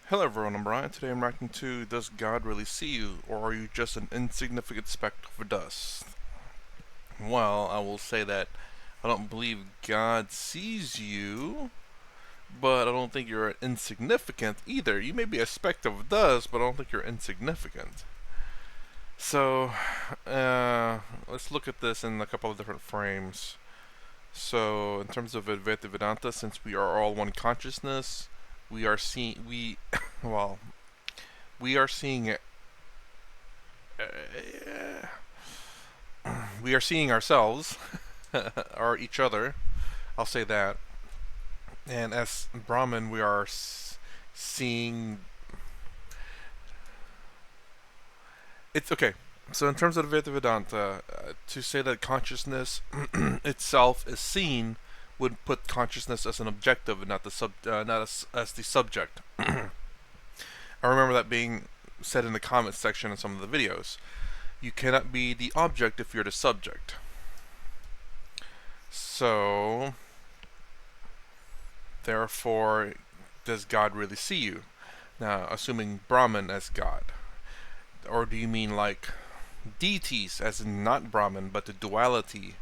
Hello everyone, I'm Brian. Today I'm reacting to Does God Really See You, or are you just an insignificant speck of dust? Well, I will say that I don't believe God sees you, but I don't think you're insignificant either. You may be a speck of dust, but I don't think you're insignificant. So, let's look at this in a couple of different frames. So, in terms of Advaita Vedanta, since we are all one consciousness, we are seeing, well, we are seeing we are seeing ourselves or each other. I'll say that. And as Brahman, we are seeing. It's okay. So in terms of Advaita Vedanta, to say that consciousness itself is seen would put consciousness as an objective and not as the subject. I remember that being said in the comments section in some of the videos. You cannot be the object if you're the subject. So, therefore, does God really see you? Now, assuming Brahman as God. Or do you mean like deities, as in not Brahman, but the duality?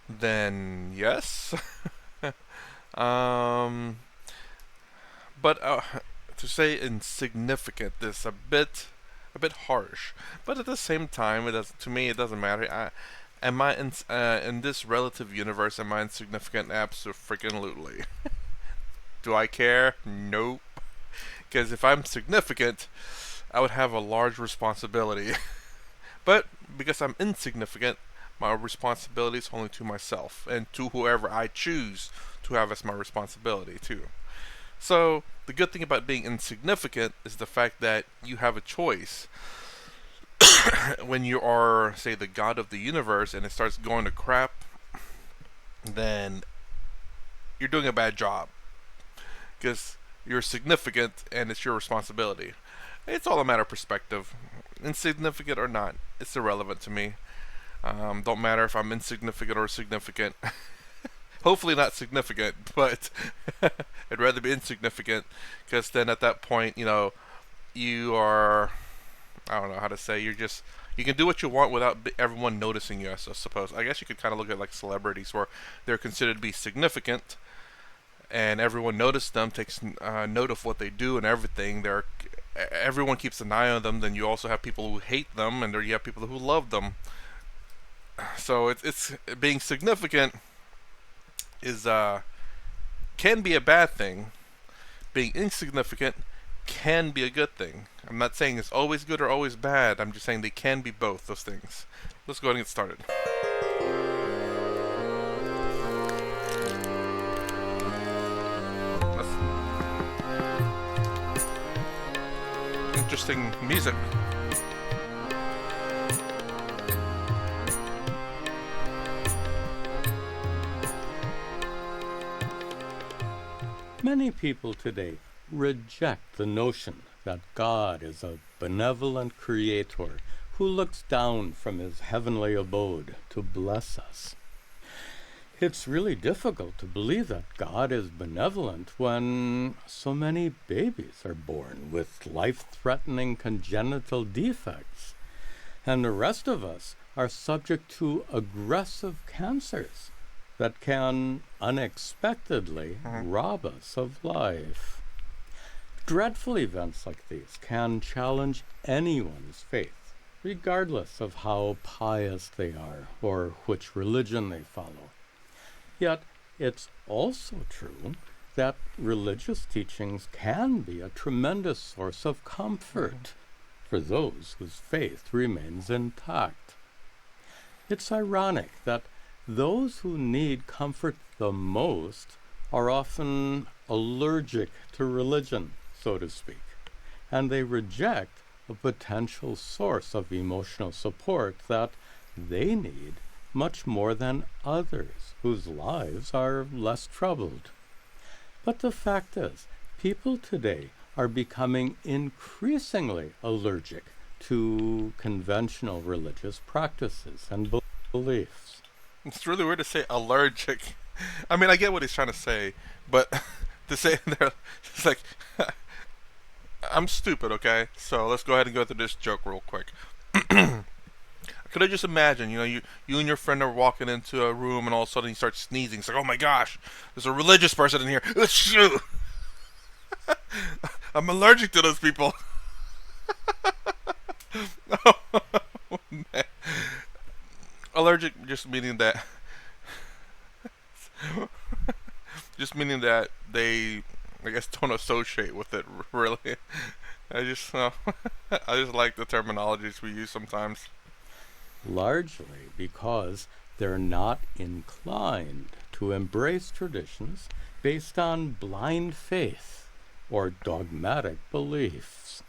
Then yes. um, but to say insignificant is a bit harsh. But at the same time, it does to me it doesn't matter. Am I in this relative universe? Am I insignificant? Absolutely. Do I care? Nope. Because if I'm significant, I would have a large responsibility. But because I'm insignificant, my responsibility is only to myself and to whoever I choose to have as my responsibility too. So the good thing about being insignificant is the fact that you have a choice. When you are, say, the god of the universe and it starts going to crap, then you're doing a bad job because you're significant and it's your responsibility. It's all a matter of perspective. Insignificant or not, it's irrelevant to me. Don't matter if I'm insignificant or significant. Hopefully not significant, but I'd rather be insignificant because then at that point, you are, I don't know how to say, you can do what you want without everyone noticing you, I suppose. I guess you could kind of look at like celebrities where they're considered to be significant and everyone notices them, takes note of what they do and everything. Everyone keeps an eye on them. Then you also have people who hate them, and you have people who love them. So it's being significant is can be a bad thing. Being insignificant can be a good thing. I'm not saying it's always good or always bad. I'm just saying they can be both those things. Let's go ahead and get started. That's interesting music. Many people today reject the notion that God is a benevolent creator who looks down from his heavenly abode to bless us. It's really difficult to believe that God is benevolent when so many babies are born with life-threatening congenital defects, and the rest of us are subject to aggressive cancers that can unexpectedly rob us of life. Dreadful events like these can challenge anyone's faith, regardless of how pious they are or which religion they follow. Yet, it's also true that religious teachings can be a tremendous source of comfort for those whose faith remains intact. It's ironic that those who need comfort the most are often allergic to religion, so to speak, and they reject a potential source of emotional support that they need much more than others whose lives are less troubled. But the fact is, people today are becoming increasingly allergic to conventional religious practices and beliefs. It's really weird to say allergic. I mean, I get what he's trying to say, but to say there, it's like I'm stupid, okay? So let's go ahead and go through this joke real quick. Could I just imagine, you and your friend are walking into a room and all of a sudden you start sneezing. It's like, oh my gosh, there's a religious person in here. I'm allergic to those people. Allergic just meaning that they, I guess, don't associate with it really. I just like the terminologies we use sometimes. Largely because they're not inclined to embrace traditions based on blind faith or dogmatic beliefs.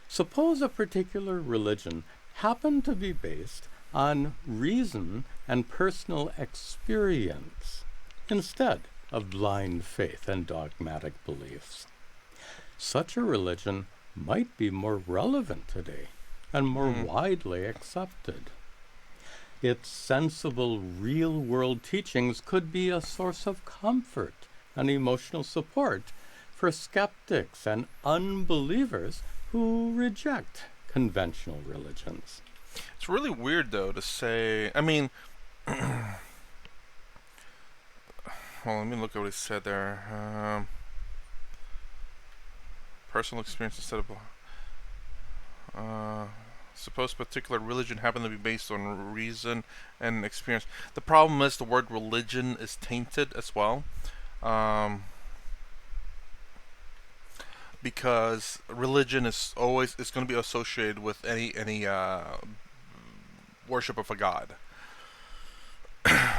Suppose a particular religion happened to be based on reason and personal experience instead of blind faith and dogmatic beliefs. Such a religion might be more relevant today and more widely accepted. Its sensible, real-world teachings could be a source of comfort and emotional support for skeptics and unbelievers who reject conventional religions. It's really weird though to say. I mean, well, let me look at what he said there. Personal experience instead of suppose particular religion happened to be based on reason and experience. The problem is the word religion is tainted as well, um, because religion is going to be associated with any worship of a god.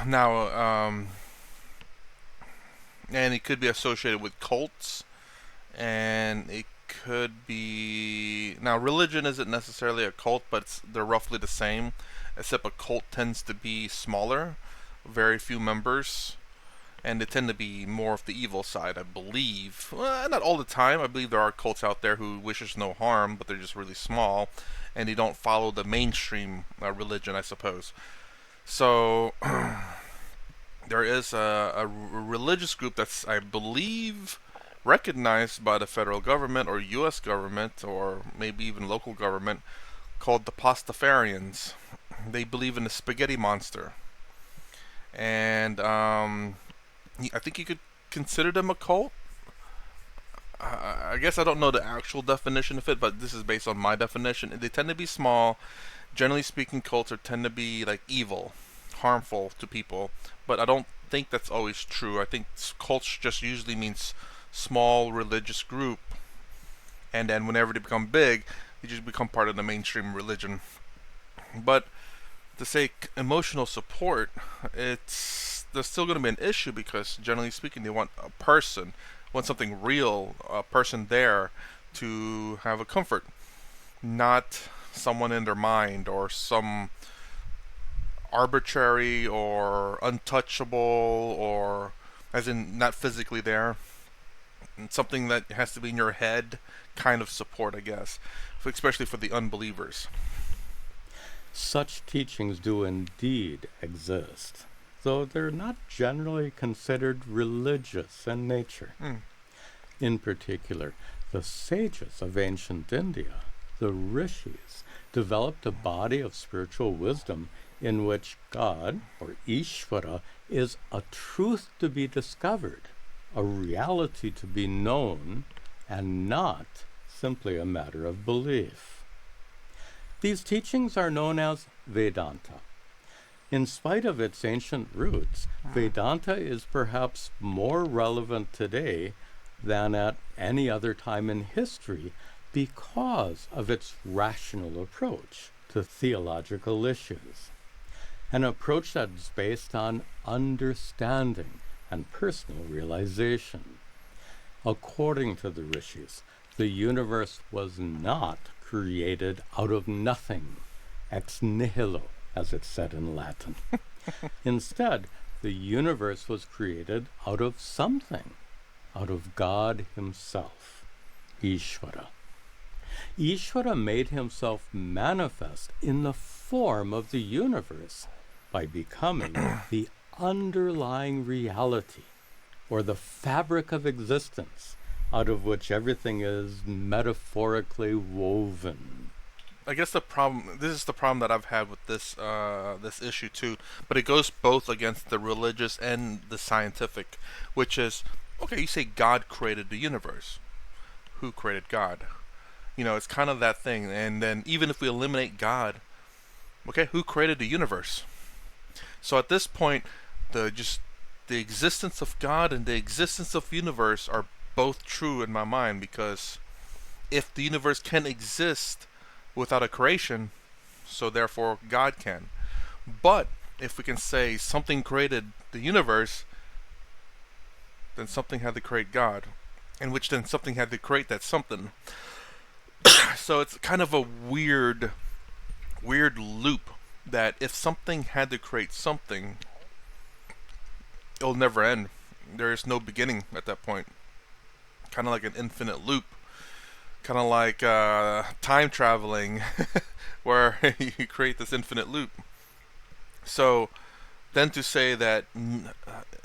Now, and it could be associated with cults, and it could be now religion isn't necessarily a cult, but they're roughly the same, except a cult tends to be smaller, very few members, and they tend to be more of the evil side, I believe. Well, not all the time. I believe there are cults out there who wishes no harm, but they're just really small, and they don't follow the mainstream religion, I suppose. So there is a religious group that's, I believe, recognized by the federal government or U.S. government or maybe even local government called the Pastafarians. They believe in the spaghetti monster, and I think you could consider them a cult. I guess I don't know the actual definition of it, but this is based on my definition. They tend to be small. Generally speaking, cults tend to be like evil, harmful to people. But I don't think that's always true. I think cults just usually means small religious group, and then whenever they become big, they just become part of the mainstream religion. But to say emotional support, it's there's still going to be an issue because generally speaking, they want a person, want something real, a person there to have a comfort, not someone in their mind or some arbitrary or untouchable or as in not physically there, something that has to be in your head kind of support, I guess, especially for the unbelievers. Such teachings do indeed exist, though they're not generally considered religious in nature. In particular, the sages of ancient India, the rishis, developed a body of spiritual wisdom in which God, or Ishvara, is a truth to be discovered, a reality to be known, and not simply a matter of belief. These teachings are known as Vedanta. In spite of its ancient roots, Vedanta is perhaps more relevant today than at any other time in history because of its rational approach to theological issues. An approach that is based on understanding and personal realization. According to the rishis, the universe was not created out of nothing, ex nihilo, as it's said in Latin. Instead, the universe was created out of something, out of God himself, Ishvara. Ishvara made himself manifest in the form of the universe by becoming the underlying reality, or the fabric of existence, out of which everything is metaphorically woven. I guess this is the problem that I've had with this issue too, but it goes both against the religious and the scientific, which is, okay, you say God created the universe. Who created God? It's kind of that thing. And then even if we eliminate God, okay, who created the universe? So at this point, the existence of God and the existence of universe are both true in my mind, because if the universe can exist without a creation, so therefore God can. But if we can say something created the universe, then something had to create God, in which then something had to create that something. So it's kind of a weird loop that if something had to create something, it'll never end. There is no beginning at that point. Kind of like an infinite loop. Kind of like time traveling, where you create this infinite loop. So then to say that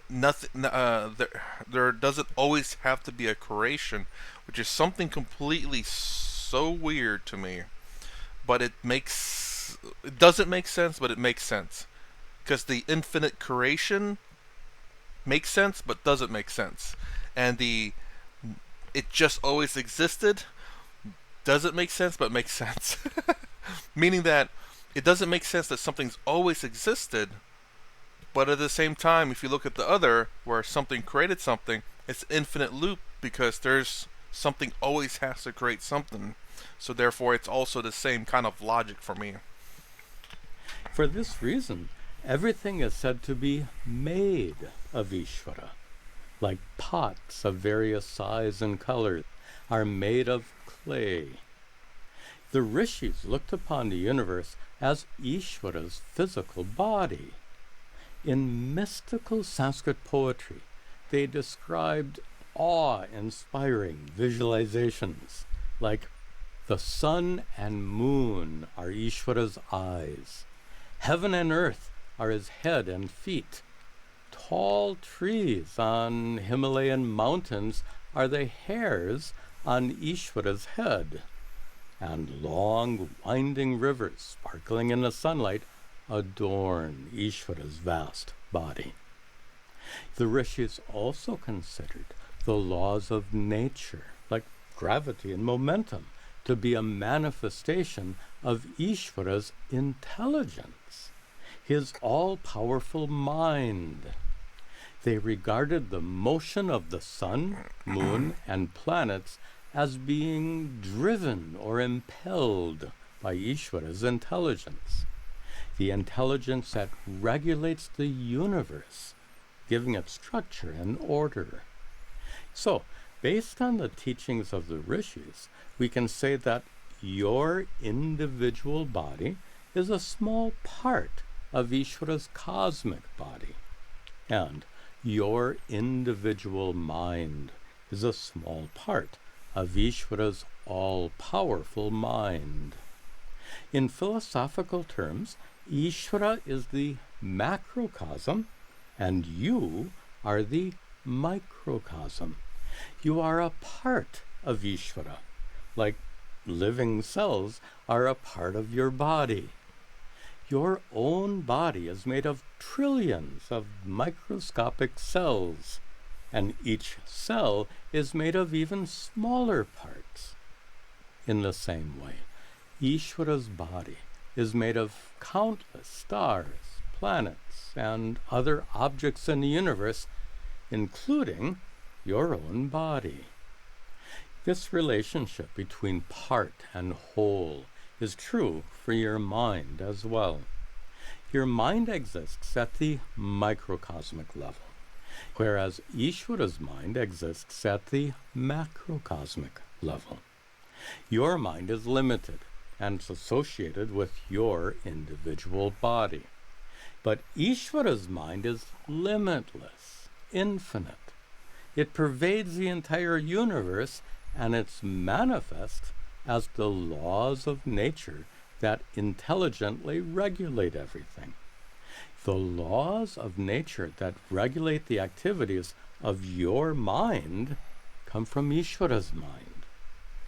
nothing, there doesn't always have to be a creation, which is something completely so weird to me. But it doesn't make sense, but it makes sense, because the infinite creation makes sense, but doesn't make sense, and it just always existed doesn't make sense, but makes sense. Meaning that it doesn't make sense that something's always existed, but at the same time, if you look at the other, where something created something, it's infinite loop, because there's something always has to create something. So therefore, it's also the same kind of logic for me. For this reason, everything is said to be made of Ishvara, like pots of various size and color are made of clay. The rishis looked upon the universe as Ishvara's physical body. In mystical Sanskrit poetry, they described awe-inspiring visualizations like the sun and moon are Ishvara's eyes. Heaven and earth are his head and feet. Tall trees on Himalayan mountains are the hairs on Ishvara's head. And long, winding rivers, sparkling in the sunlight, adorn Ishvara's vast body. The rishis also considered the laws of nature, like gravity and momentum, to be a manifestation of Ishvara's intelligence, his all-powerful mind. They regarded the motion of the sun, moon, and planets as being driven or impelled by Ishvara's intelligence, the intelligence that regulates the universe, giving it structure and order. So, based on the teachings of the rishis, we can say that your individual body is a small part of Ishvara's cosmic body, and your individual mind is a small part of Ishvara's all-powerful mind. In philosophical terms, Ishvara is the macrocosm, and you are the microcosm. You are a part of Ishvara, like living cells are a part of your body. Your own body is made of trillions of microscopic cells, and each cell is made of even smaller parts. In the same way, Ishvara's body is made of countless stars, planets, and other objects in the universe, including your own body. This relationship between part and whole is true for your mind as well. Your mind exists at the microcosmic level, whereas Ishvara's mind exists at the macrocosmic level. Your mind is limited and it's associated with your individual body. But Ishvara's mind is limitless, infinite. It pervades the entire universe, and it's manifest as the laws of nature that intelligently regulate everything. The laws of nature that regulate the activities of your mind come from Ishvara's mind,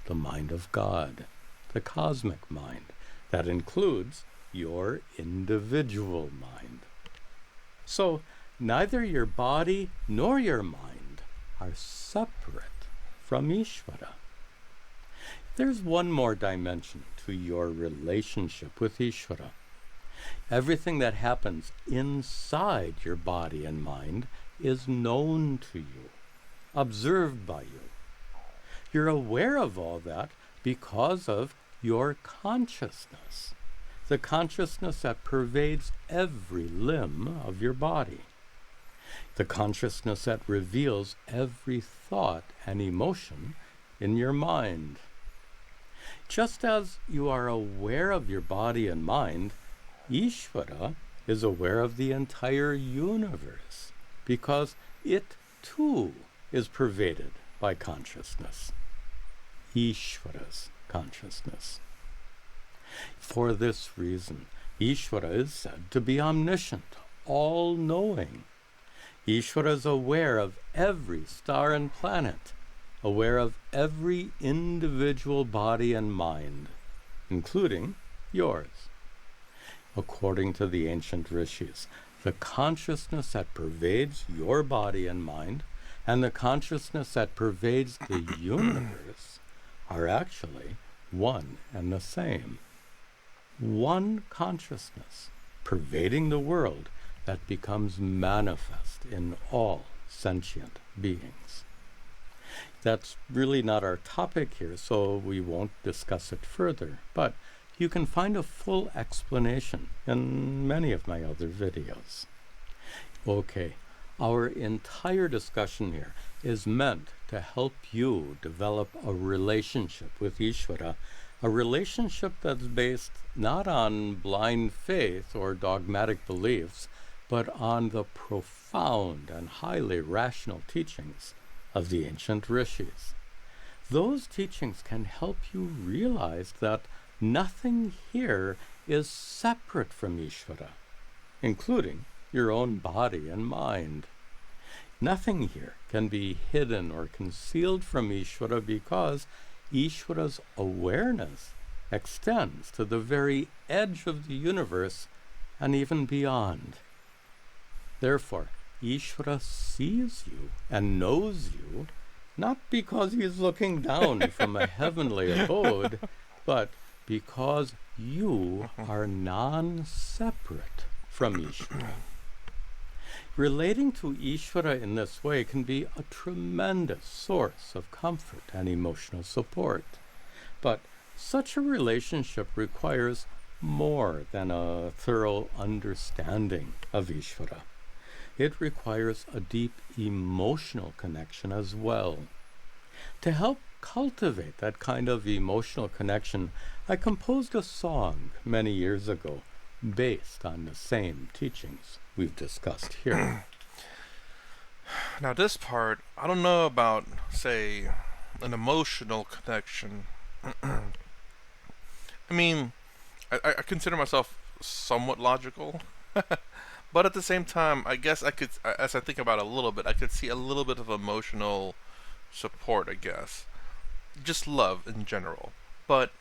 the mind of God, the cosmic mind that includes your individual mind. So neither your body nor your mind are separate from Ishvara. There's one more dimension to your relationship with Ishvara. Everything that happens inside your body and mind is known to you, observed by you. You're aware of all that because of your consciousness, the consciousness that pervades every limb of your body, the consciousness that reveals every thought and emotion in your mind. Just as you are aware of your body and mind, Ishvara is aware of the entire universe because it too is pervaded by consciousness, Ishvara's consciousness. For this reason, Ishvara is said to be omniscient, all-knowing. Ishvara is aware of every star and planet, aware of every individual body and mind, including yours. According to the ancient rishis, the consciousness that pervades your body and mind and the consciousness that pervades the universe are actually one and the same. One consciousness pervading the world that becomes manifest in all sentient beings. That's really not our topic here, so we won't discuss it further, but you can find a full explanation in many of my other videos. Okay, our entire discussion here is meant to help you develop a relationship with Ishvara, a relationship that's based not on blind faith or dogmatic beliefs, but on the profound and highly rational teachings of the ancient rishis. Those teachings can help you realize that nothing here is separate from Ishvara, including your own body and mind. Nothing here can be hidden or concealed from Ishvara because Ishvara's awareness extends to the very edge of the universe and even beyond. Therefore, Ishvara sees you and knows you, not because he is looking down from a heavenly abode, but because you are non-separate from Ishvara. Relating to Ishvara in this way can be a tremendous source of comfort and emotional support. But such a relationship requires more than a thorough understanding of Ishvara. It requires a deep emotional connection as well. To help cultivate that kind of emotional connection, I composed a song many years ago based on the same teachings we've discussed here. Now this part, I don't know about, say, an emotional connection. I mean, I consider myself somewhat logical, but at the same time, I guess I could, as I think about it a little bit, I could see a little bit of emotional support, I guess. Just love in general. But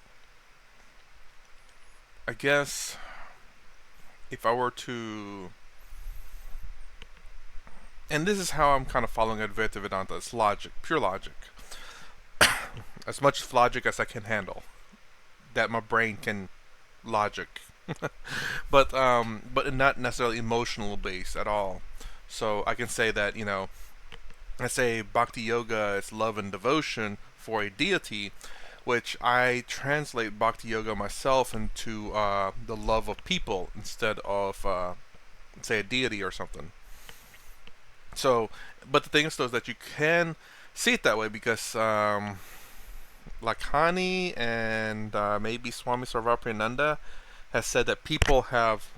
I guess if I were to, and this is how I'm kind of following Advaita Vedanta, it's logic, pure logic. As much logic as I can handle. That my brain can logic. But not necessarily emotional based at all. So I can say that, I say Bhakti Yoga is love and devotion for a deity, which I translate Bhakti Yoga myself into the love of people instead of, say, a deity or something. So, but the thing is, though, is that you can see it that way because Lakhani and maybe Swami Sarvapriyananda has said that people have,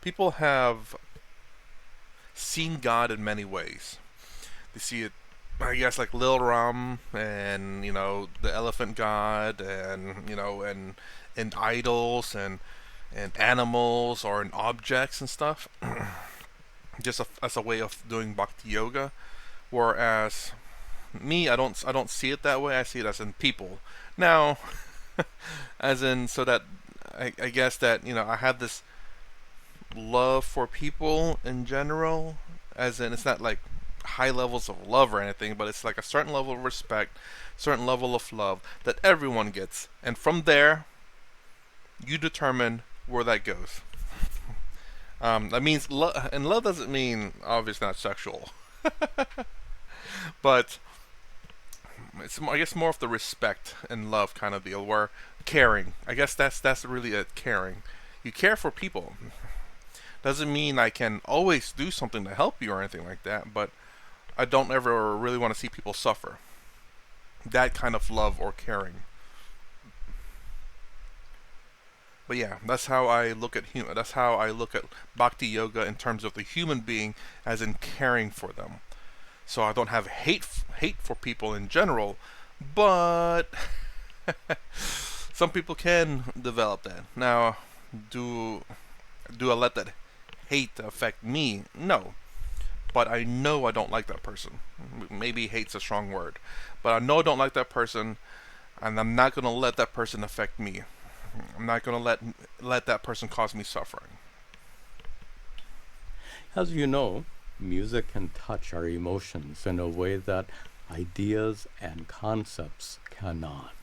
people have seen God in many ways. They see it, I guess, like Lil Ram and the elephant god, and and idols and animals or in objects and stuff, just as a way of doing bhakti yoga. Whereas me, I don't see it that way. I see it as in people. Now, as in so that I guess that I have this love for people in general, as in it's not like high levels of love or anything, but it's like a certain level of respect, certain level of love that everyone gets, and from there you determine where that goes. That means and love doesn't mean obviously not sexual, but it's I guess more of the respect and love kind of deal, where caring. I guess that's really it. Caring. You care for people. Doesn't mean I can always do something to help you or anything like that, but I don't ever really want to see people suffer. That kind of love or caring. But yeah, that's how I look at human. That's how I look at bhakti yoga in terms of the human being, as in caring for them. So I don't have hate for people in general, but some people can develop that. Now, do do I let that hate affect me? No, but I know I don't like that person. Maybe hate's a strong word, but I know I don't like that person, and I'm not gonna let that person affect me. I'm not gonna let that person cause me suffering. As you know, music can touch our emotions in a way that ideas and concepts cannot.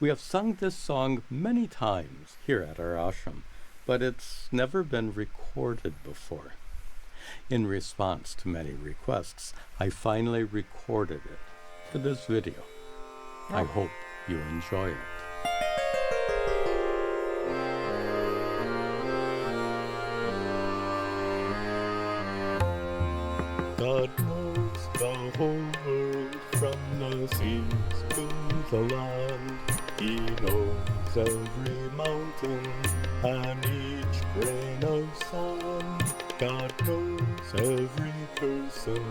We have sung this song many times here at our ashram, but it's never been recorded before. In response to many requests, I finally recorded it for this video. I hope you enjoy it. God knows the whole world from the seas to the land. He knows every mountain and each grain of sand. God knows every person,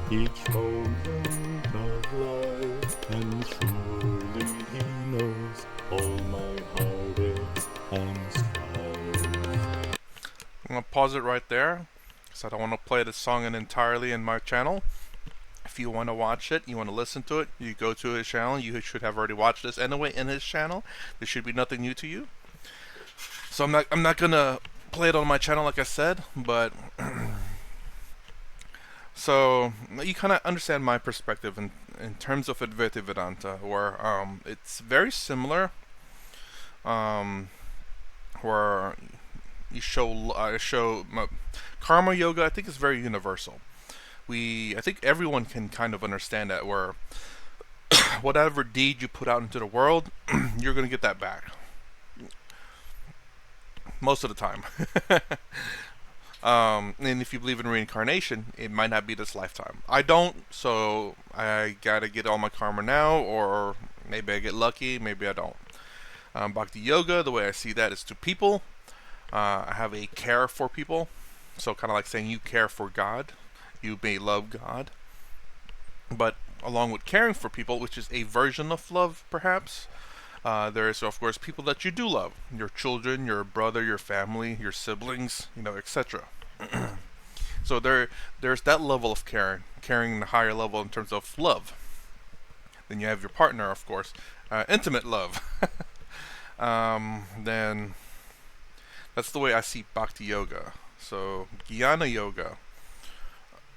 each moment of life, and surely He knows all my heartaches and strife. I'm gonna pause it right there, because I don't want to play this song entirely in my channel. If you want to watch it, you want to listen to it, you go to his channel. You should have already watched this anyway in his channel. There should be nothing new to you. So I'm not gonna play it on my channel like I said, but so you kind of understand my perspective in terms of Advaita Vedanta, where it's very similar, um, where you show karma yoga. I think is very universal. I think everyone can kind of understand that, where whatever deed you put out into the world, you're gonna get that back most of the time. And if you believe in reincarnation, it might not be this lifetime. I don't, so I gotta get all my karma now, or maybe I get lucky, maybe I don't. Bhakti yoga, the way I see that is to people. I have a care for people, so kind of like saying you care for God. You may love God, but along with caring for people, which is a version of love, perhaps, there is of course people that you do love, your children, your brother, your family, your siblings, etc. So there's that level of caring the higher level in terms of love. Then you have your partner, of course, intimate love. Then that's the way I see Bhakti Yoga. So Jnana Yoga.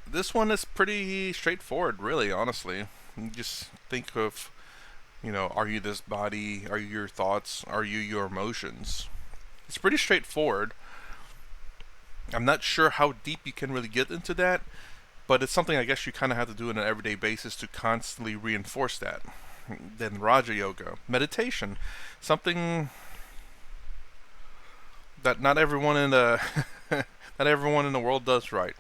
This one is pretty straightforward, really, honestly. You just think of, are you this body? Are you your thoughts? Are you your emotions? It's pretty straightforward. I'm not sure how deep you can really get into that, but it's something I guess you kind of have to do on an everyday basis to constantly reinforce that. Then Raja Yoga, meditation, something that not everyone in the not everyone in the world does right.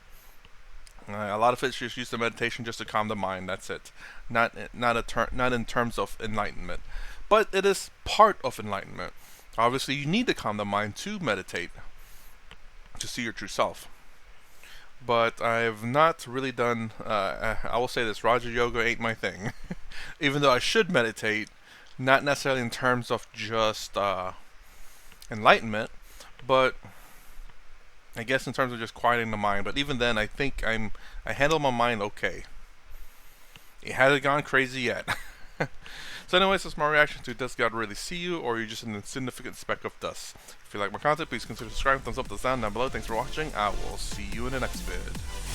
A lot of it's just used in meditation just to calm the mind. That's it. Not in terms of enlightenment, but it is part of enlightenment. Obviously, you need to calm the mind to meditate, to see your true self. But I've not really done. I will say this: Raja Yoga ain't my thing. Even though I should meditate, not necessarily in terms of just enlightenment, but I guess in terms of just quieting the mind. But even then, I think I handle my mind okay. It hasn't gone crazy yet. So anyways, that's my reaction to Does God Really See You, or are you just an insignificant speck of dust? If you like my content, please consider subscribing, thumbs up, thumbs down below. Thanks for watching. I will see you in the next vid.